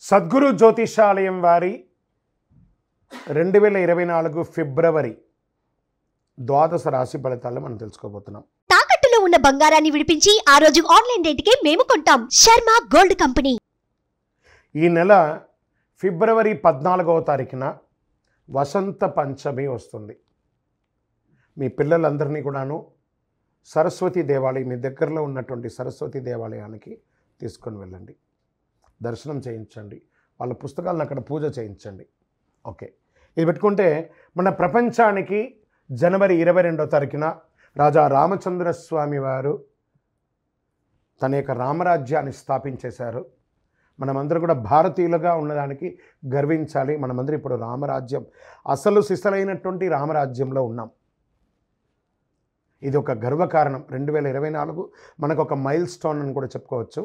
సద్గురు జ్యోతిషాలయం వారి 2024 ఫిబ్రవరి ద్వాదశ రాశి ఫలితాలను మనం తెలుసుకోబోతున్నాం. తాకట్టులో ఉన్న బంగారాన్ని విడిపించి ఆ రోజు ఆన్లైన్ రేటుకే మేము కొంటాం. Sharma gold company. ఈ నెల ఫిబ్రవరి 14వ తారీఖున వసంత పంచమి వస్తుంది. మీ పిల్లలందరినీ కూడాను సరస్వతి దేవాలయం, మీ దగ్గరలో ఉన్నటువంటి సరస్వతి దేవాలయానికి తీసుకొని వెళ్ళండి, దర్శనం చేయించండి, వాళ్ళ పుస్తకాలను అక్కడ పూజ చేయించండి. ఓకే, ఇది పెట్టుకుంటే మన ప్రపంచానికి జనవరి 22వ తారీఖున రాజా రామచంద్రస్వామి వారు తన యొక్క రామరాజ్యాన్ని స్థాపించేశారు. మనమందరం కూడా భారతీయులుగా ఉన్నదానికి గర్వించాలి. మనమందరం ఇప్పుడు రామరాజ్యం, అసలు సిసలైనటువంటి రామరాజ్యంలో ఉన్నాం. ఇది ఒక గర్వకారణం. 2024 మనకు ఒక మైల్ స్టోన్ అని కూడా చెప్పుకోవచ్చు.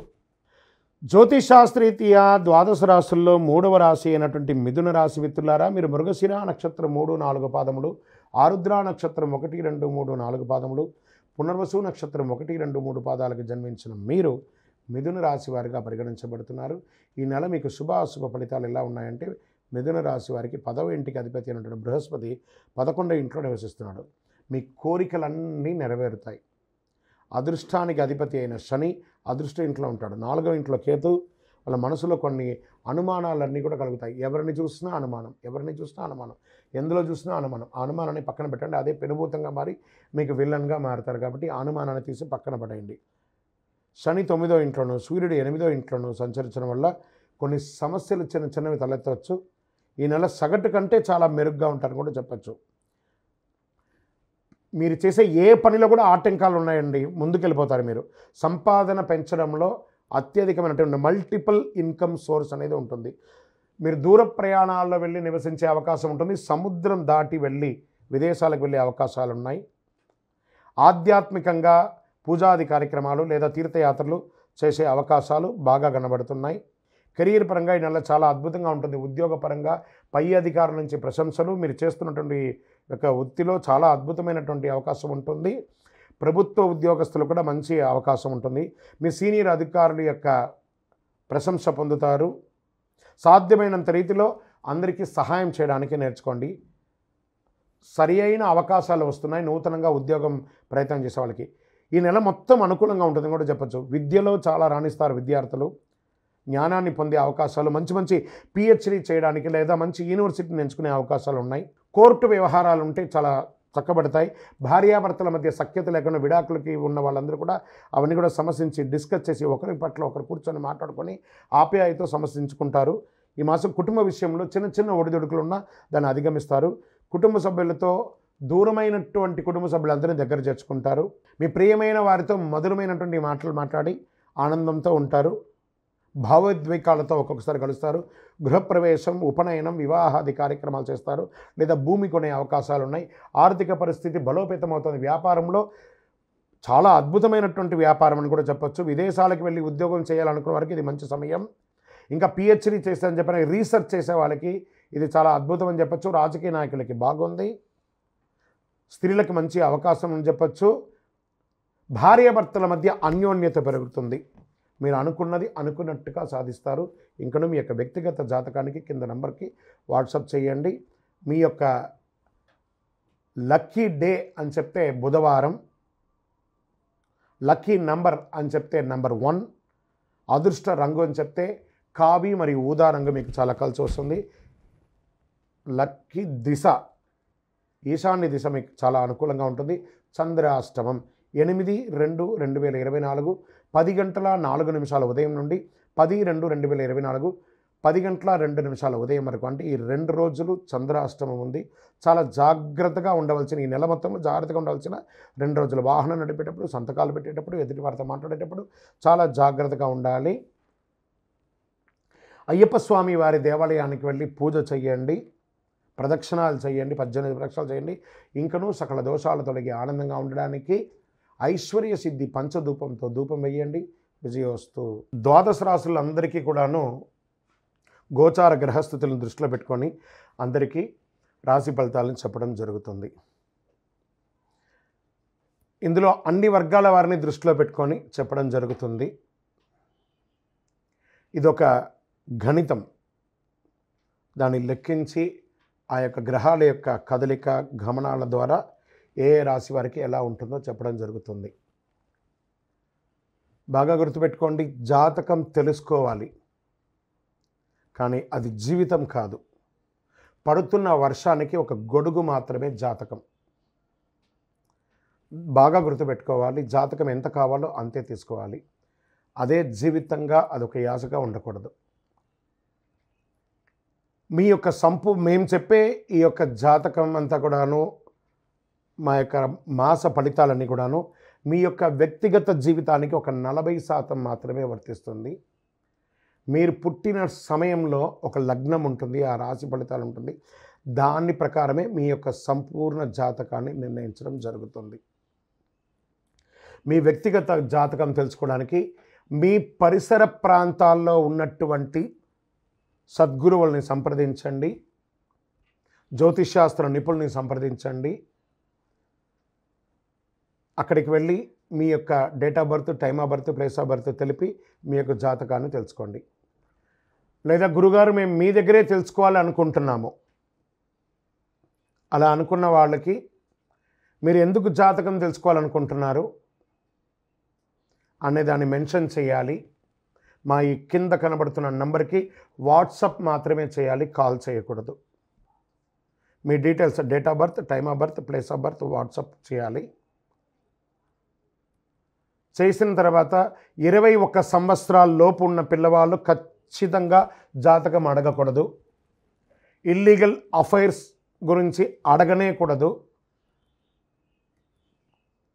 జ్యోతిషాస్త్రీత్యా ద్వాదశ రాశుల్లో 3వ రాశి అయినటువంటి మిథున రాశి మిత్రులారా, మీరు మృగశిర నక్షత్రం 3, 4 పాదములు, ఆరుద్ర నక్షత్రం 1, 2, 3, 4 పాదములు, పునర్వసు నక్షత్రం 1, 2, 3 పాదాలకు జన్మించిన మీరు మిథున రాశి వారిగా పరిగణించబడుతున్నారు. ఈ నెల మీకు శుభాశుభ ఫలితాలు ఎలా ఉన్నాయంటే, మిథున రాశి వారికి 10వ ఇంటికి అధిపతి అయినటువంటి బృహస్పతి 11వ ఇంట్లో నివసిస్తున్నాడు. మీ కోరికలన్నీ నెరవేరుతాయి. అదృష్టానికి అధిపతి అయిన శని అదృష్ట ఇంట్లో ఉంటాడు. 4వ ఇంట్లో కేతు. వాళ్ళ మనసులో కొన్ని అనుమానాలన్నీ కూడా కలుగుతాయి. ఎవరిని చూసినా అనుమానం, ఎవరిని చూసినా అనుమానం, ఎందులో చూసినా అనుమానం. ఆ అనుమానాన్ని పక్కన పెట్టండి. అదే పెనుభూతంగా మారి మీకు విల్లన్గా మారుతారు. కాబట్టి ఆ అనుమానాన్ని తీసి పక్కన పడేయండి. శని 9వ ఇంట్లోనూ, సూర్యుడు 8వ ఇంట్లోనూ సంచరించడం వల్ల కొన్ని సమస్యలు చిన్న చిన్నవి తలెత్తవచ్చు. ఈ నెల సగటు కంటే చాలా మెరుగ్గా ఉంటారని కూడా చెప్పచ్చు. మీరు చేసే ఏ పనిలో కూడా ఆటంకాలు ఉన్నాయండి, ముందుకెళ్ళిపోతారు. మీరు సంపాదన పెంచడంలో అత్యధికమైనటువంటి మల్టిపుల్ ఇన్కమ్ సోర్స్ అనేది ఉంటుంది. మీరు దూర ప్రయాణాల్లో వెళ్ళి నివసించే అవకాశం ఉంటుంది. సముద్రం దాటి వెళ్ళి విదేశాలకు వెళ్ళే అవకాశాలు ఉన్నాయి. ఆధ్యాత్మికంగా పూజాది కార్యక్రమాలు లేదా తీర్థయాత్రలు చేసే అవకాశాలు బాగా కనబడుతున్నాయి. కెరీర్ పరంగా ఈ నెల చాలా అద్భుతంగా ఉంటుంది. ఉద్యోగపరంగా పై అధికారుల నుంచి ప్రశంసలు, మీరు చేస్తున్నటువంటి యొక్క వృత్తిలో చాలా అద్భుతమైనటువంటి అవకాశం ఉంటుంది. ప్రభుత్వ ఉద్యోగస్తులు కూడా మంచి అవకాశం ఉంటుంది. మీ సీనియర్ అధికారుల యొక్క ప్రశంస పొందుతారు. సాధ్యమైనంత రీతిలో అందరికీ సహాయం చేయడానికి నేర్చుకోండి. సరి అయిన అవకాశాలు వస్తున్నాయి నూతనంగా ఉద్యోగం ప్రయత్నం చేసే వాళ్ళకి. ఈ నెల మొత్తం అనుకూలంగా ఉంటుందని కూడా చెప్పచ్చు. విద్యలో చాలా రాణిస్తారు విద్యార్థులు. జ్ఞానాన్ని పొందే అవకాశాలు, మంచి మంచి పిహెచ్డీ చేయడానికి లేదా మంచి యూనివర్సిటీని ఎంచుకునే అవకాశాలు ఉన్నాయి. కోర్టు వ్యవహారాలు ఉంటే చాలా చక్కబడతాయి. భార్యాభర్తల మధ్య సఖ్యత లేకుండా విడాకులకి ఉన్న వాళ్ళందరూ కూడా అవన్నీ కూడా సమస్యించి డిస్కస్ చేసి ఒకరి పట్ల ఒకరు కూర్చొని మాట్లాడుకొని ఆప్యాయతో సమస్యించుకుంటారు. ఈ మాసం కుటుంబ విషయంలో చిన్న చిన్న ఒడిదుడుకులు ఉన్నా దాన్ని అధిగమిస్తారు. కుటుంబ సభ్యులతో దూరమైనటువంటి కుటుంబ సభ్యులందరినీ దగ్గర చేర్చుకుంటారు. మీ ప్రియమైన వారితో మధురమైనటువంటి మాటలు మాట్లాడి ఆనందంతో ఉంటారు. భావోద్వేగాలతో ఒక్కొక్కసారి కలుస్తారు. గృహప్రవేశం, ఉపనయనం, వివాహాది కార్యక్రమాలు చేస్తారు లేదా భూమి కొనే అవకాశాలు ఉన్నాయి. ఆర్థిక పరిస్థితి బలోపేతమవుతుంది. వ్యాపారంలో చాలా అద్భుతమైనటువంటి వ్యాపారం అని కూడా చెప్పచ్చు. విదేశాలకు వెళ్ళి ఉద్యోగం చేయాలనుకున్న వారికి ఇది మంచి సమయం. ఇంకా పిహెచ్డీ చేస్తారని చెప్పిన రీసెర్చ్ చేసే వాళ్ళకి ఇది చాలా అద్భుతం అని చెప్పచ్చు. రాజకీయ నాయకులకి బాగుంది. స్త్రీలకు మంచి అవకాశం అని చెప్పచ్చు. భార్యాభర్తల మధ్య అన్యోన్యత పెరుగుతుంది. మీరు అనుకున్నది అనుకున్నట్టుగా సాధిస్తారు. ఇంకను మీ యొక్క వ్యక్తిగత జాతకానికి కింద నంబర్కి వాట్సాప్ చేయండి. మీ యొక్క లక్కీ డే అని చెప్తే బుధవారం, లక్కీ నంబర్ అని చెప్తే నంబర్ 1, అదృష్ట రంగు అని చెప్తే కావి మరియు ఊదా రంగు మీకు చాలా కలిసి వస్తుంది. లక్కీ దిశ ఈశాన్య దిశ మీకు చాలా అనుకూలంగా ఉంటుంది. చంద్రాష్టమం 8/2/2024 10:04 ఉదయం నుండి 10/2/2024 10:02 ఉదయం వరకు, అంటే ఈ 2 రోజులు చంద్రాష్టమం ఉంది. చాలా జాగ్రత్తగా ఉండవలసిన, ఈ నెల మొత్తంలో జాగ్రత్తగా ఉండవలసిన 2 రోజులు. వాహనం నడిపేటప్పుడు, సంతకాలు పెట్టేటప్పుడు, ఎదుటి వారితో మాట్లాడేటప్పుడు చాలా జాగ్రత్తగా ఉండాలి. అయ్యప్ప స్వామి వారి దేవాలయానికి వెళ్ళి పూజ చేయండి, ప్రదక్షిణాలు చేయండి, 18 ప్రదక్షిణాలు చేయండి. ఇంకనూ సకల దోషాలు తొలగి ఆనందంగా ఉండడానికి ఐశ్వర్య సిద్ధి పంచధూపంతో ధూపం వేయండి. విజయోస్తు. ద్వాదశ రాశులందరికీ కూడాను గోచార గ్రహస్థితులను దృష్టిలో పెట్టుకొని అందరికీ రాశి ఫలితాలను చెప్పడం జరుగుతుంది. ఇందులో అన్ని వర్గాల వారిని దృష్టిలో పెట్టుకొని చెప్పడం జరుగుతుంది. ఇదొక గణితం, దాన్ని లెక్కించి ఆ యొక్క గ్రహాల యొక్క కదలిక గమనాల ద్వారా ఏ రాశి వారికి ఎలా ఉంటుందో చెప్పడం జరుగుతుంది. బాగా గుర్తుపెట్టుకోండి, జాతకం తెలుసుకోవాలి, కానీ అది జీవితం కాదు. పడుతున్న వర్షానికి ఒక గొడుగు మాత్రమే జాతకం. బాగా గుర్తుపెట్టుకోవాలి, జాతకం ఎంత కావాలో అంతే తీసుకోవాలి. అదే జీవితంగా అదొక యాసగా ఉండకూడదు. మీ యొక్క మేము చెప్పే ఈ యొక్క జాతకం అంతా కూడాను, మా యొక్క మాస ఫలితాలన్నీ కూడాను మీ యొక్క వ్యక్తిగత జీవితానికి ఒక 40% మాత్రమే వర్తిస్తుంది. మీరు పుట్టిన సమయంలో ఒక లగ్నం ఉంటుంది, ఆ రాశి ఫలితాలు ఉంటుంది, దాని ప్రకారమే మీ యొక్క సంపూర్ణ జాతకాన్ని నిర్ణయించడం జరుగుతుంది. మీ వ్యక్తిగత జాతకం తెలుసుకోవడానికి మీ పరిసర ప్రాంతాల్లో ఉన్నటువంటి సద్గురువుల్ని సంప్రదించండి, జ్యోతిష్శాస్త్ర నిపుణుల్ని సంప్రదించండి. అక్కడికి వెళ్ళి మీ యొక్క date of birth, time of birth, place of birth తెలిపి మీ యొక్క జాతకాన్ని తెలుసుకోండి. లేదా గురుగారు మేము మీ దగ్గరే తెలుసుకోవాలి అనుకుంటున్నాము, అలా అనుకున్న వాళ్ళకి మీరు ఎందుకు జాతకం తెలుసుకోవాలనుకుంటున్నారు అనే దాన్ని మెన్షన్ చేయాలి. మా ఈ కింద కనబడుతున్న నంబర్కి వాట్సాప్ మాత్రమే చేయాలి, కాల్ చేయకూడదు. మీ details, date of birth, time of birth, place of birth WhatsApp చేయాలి. చేసిన తర్వాత 21 సంవత్సరాల లోపు ఉన్న పిల్లవాళ్ళు ఖచ్చితంగా జాతకం అడగకూడదు. ఇల్లీగల్ అఫైర్స్ గురించి అడగనే కూడదు.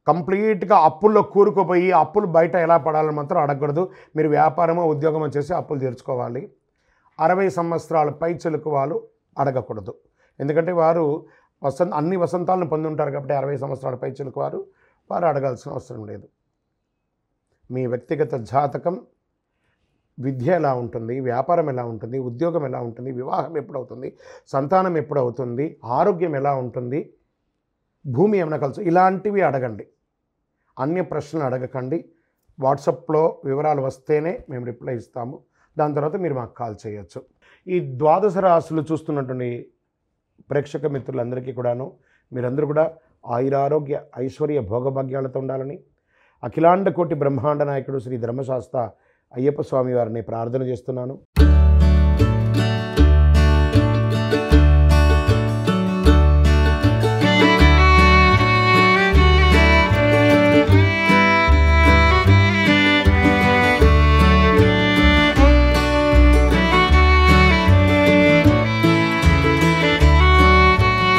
కంప్లీట్గా అప్పుల్లో కూరుకుపోయి అప్పులు బయట ఎలా పడాలని మాత్రం అడగకూడదు. మీరు వ్యాపారమో ఉద్యోగమో చేసి అప్పులు తీర్చుకోవాలి. 60 సంవత్సరాల పైచిలుకు వాళ్ళు అడగకూడదు. ఎందుకంటే వారు అన్ని వసంతాలను పొంది ఉంటారు కాబట్టి 60 సంవత్సరాల పైచిలుకు వారు అడగాల్సిన అవసరం లేదు. మీ వ్యక్తిగత జాతకం, విద్య ఎలా ఉంటుంది, వ్యాపారం ఎలా ఉంటుంది, ఉద్యోగం ఎలా ఉంటుంది, వివాహం ఎప్పుడవుతుంది, సంతానం ఎప్పుడవుతుంది, ఆరోగ్యం ఎలా ఉంటుంది, భూమి ఏమైనా కలిసి, ఇలాంటివి అడగండి. అన్య ప్రశ్నలు అడగకండి. వాట్సాప్లో వివరాలు వస్తేనే మేము రిప్లై ఇస్తాము. దాని తర్వాత మీరు మాకు కాల్ చేయొచ్చు. ఈ 12 రాశులు చూస్తున్నటువంటి ప్రేక్షక మిత్రులందరికీ కూడాను మీరందరూ కూడా ఆయురారోగ్య ఐశ్వర్య భోగభాగ్యాలతో ఉండాలని అఖిలాండ కోటి బ్రహ్మాండ నాయకుడు శ్రీ ధర్మశాస్త్ర అయ్యప్ప స్వామి వారిని ప్రార్థన చేస్తున్నాను.